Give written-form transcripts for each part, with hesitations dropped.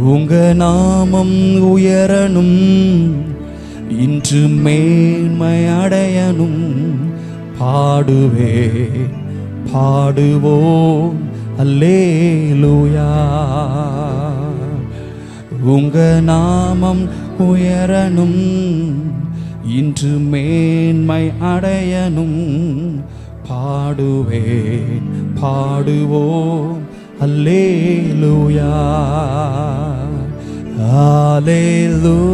உங்க நாமம் உயரணும், இன்று மேன்மை அடையணும். பாடுவோம் அல்லேலூயா. உங்க நாமம் உயரணும், இன்று மேன்மை அடையணும். பாடுவோம் அல்லேலூயா. ஹல்லேலூயா,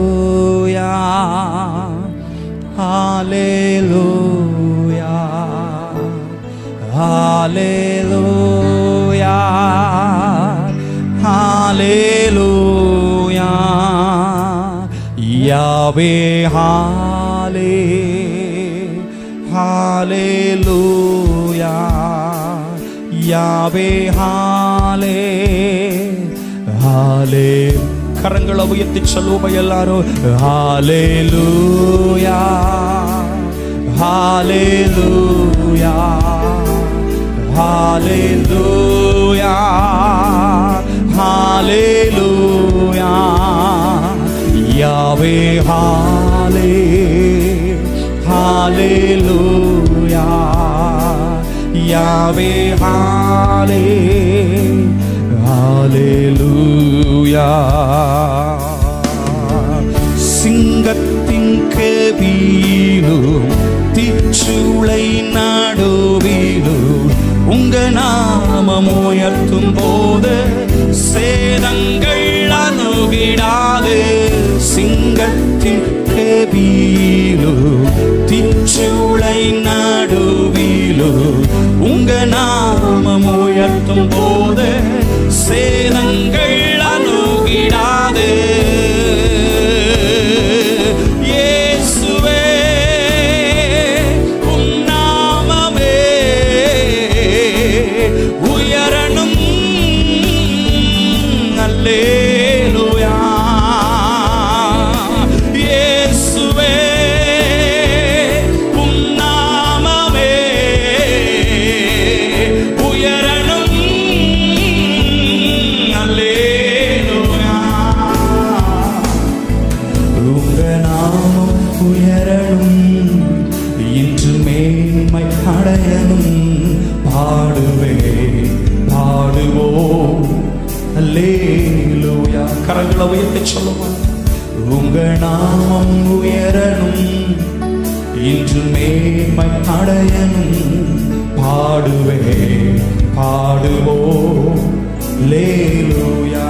ஹல்லேலூயா, ஹல்லேலூயா, ஹல்லேலூயா. யாவே ஹல்லேலூயா, யாவே ஹல்லே. கரங்களை உயர்த்தி சொல்லுவோம் எல்லாரும். ஹல்லேலூயா, ஹல்லேலூயா, ஹல்லேலூயா, ஹல்லேலூயா. யாவே ஹல்லேலூயா, யாவே ஹல்லேலூயா. சிங்கத்தின் கெபியிலும் தீச்சூளை நடுவிலும் உங்க நாமம் உயர்த்தும் போது சேதங்கள் அணுகிடாது. சிங்கத்தின் கெபியிலும் தீச்சூளை நடுவிலும் உங்க நாமம் உயர்த்தும் போது சேதங்கள் அணுகிடாது. இயேசுவே உம் நாமமே உயரணும். அல்லேலூயா. இயேசுவே உம் நாமமே உயரணும். அல்லேலூயா. உங்க நாமம் உயரணும், இன்று மேன்மை அடையணும். பாடுவோம் அல்லேலூயா. கரங்களை உயர்த்தி சொல்லுவோம். உங்க நாமம் உயரணும், இன்று மேன்மை அடையணும். பாடுவோம் அல்லேலூயா.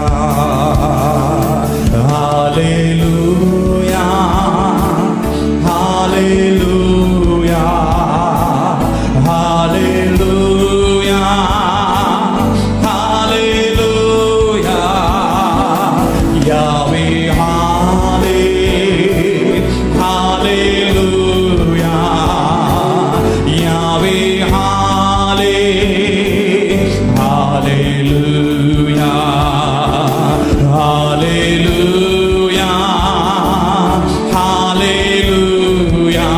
ஹல்லேலூயா, ஹல்லேலூயா, ஹல்லேலூயா, ஹல்லேலூயா. யாவே ஹல்லேலூயா, யாவே ஹல்லேலூயா, ஹல்லேலூயா, ஹல்லேலூயா,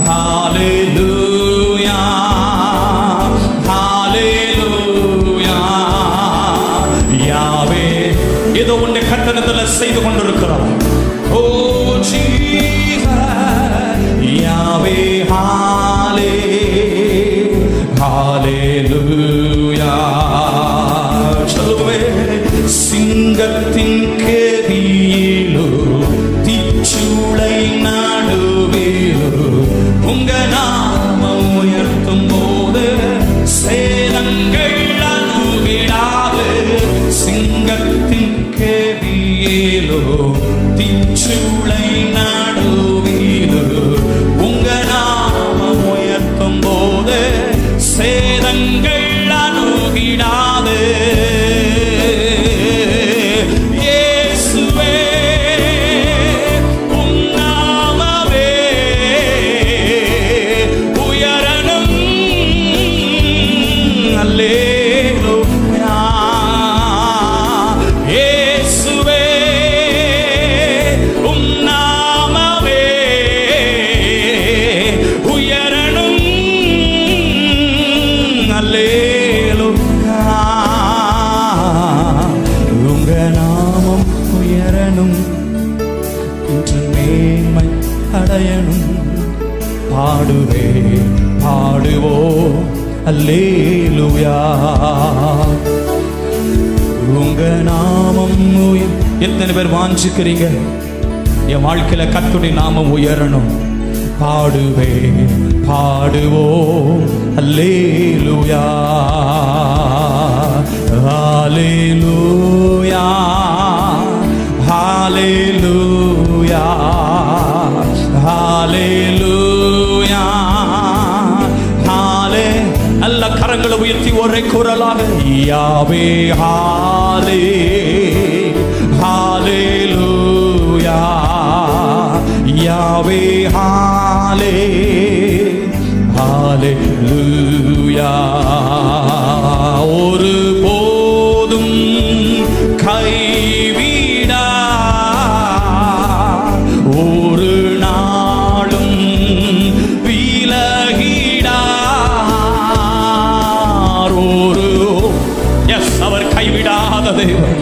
ஹல்லேலூயா, ஹல்லேலூயா. யாவே ஏதோ ஒன்றை கட்டணத்தில் செய்து கொண்டிருக்கிறோம். ஓ ஜீசஸ், யாவே ஹல்லேலூயா. சொல்லுவே. சிங்கத்தின் கெபியிலோ தீச்சூளை நடுவிலோ உங்க நாமம் உயர்த்தும் போது சேதங்கள் அணுகிடாது. சிங்கத்தின் கெபியிலோ தீச்சூளை நடுவிலோ உங்க நாமம் உயர்த்தும் போது சேதங்கள் அணுகிடாது. இயேசுவே வாழணும், இன்று மேன்மை அடையணும். பாடுவே பாடுவோம் அல்லேலூயா. உங்க நாமம் எத்தனை பேர் வாஞ்சிக்கிறீங்க? என் வாழ்க்கையில கர்த்தருடைய நாமம் உயரணும். பாடுவே பாடுவோம் அல்லேலூயா ஹல்லேலூயா ஹல்லேலூயா ஹல்லேலூயா ஹல்லே. நல்ல கரங்களை உயர்த்தி ஒரே குரலாக யாவே ஹாலே ஹல்லேலூயா யாவே ஹாலே ஹல்லேலூயா. ஒரு போதும் கைவிடா, ஒரு நாளும் விலகிடார். ஒரு அவர் கைவிடாத தேவன்.